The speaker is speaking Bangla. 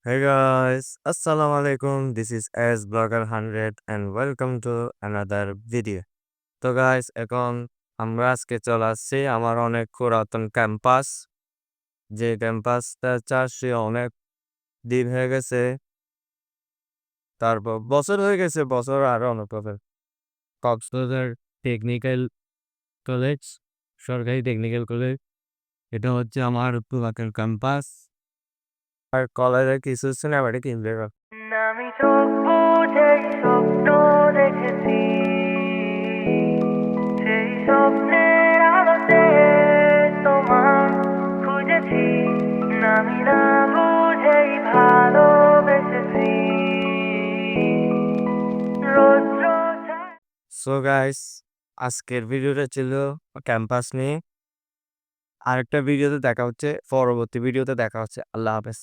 Hey guys, Assalamu alaikum. This is S Blogger 100 and welcome to another video. তো গাইস এখন আমরা আজকে চলে আসছি আমার অনেক পুরাতন ক্যাম্পাস যে ক্যাম্পাসটা চারশে অনেক দিন হয়ে গেছে তারপর বছর হয়ে গেছে বছর আরো অনেক বছর কক্সবাজার টেকনিক্যাল কলেজ সরকারি টেকনিক্যাল কলেজ এটা হচ্ছে আমার পুরাতন ক্যাম্পাস আর কলেজের কিছু সিনেমাটিক কিনবে আমি চোখ বুঝেই স্বপ্ন দেখেছি সেই স্বপ্নের আলোতে তোমার খুঁজেছি আমি না বুঝেই ভালোবেসেছি রৌদ্র সো গাইস আজকের ভিডিওটা ছিল ক্যাম্পাস নিয়ে আরেকটা ভিডিওতে দেখা হচ্ছে পরবর্তী ভিডিওতে দেখা হচ্ছে আল্লাহ হাফেজ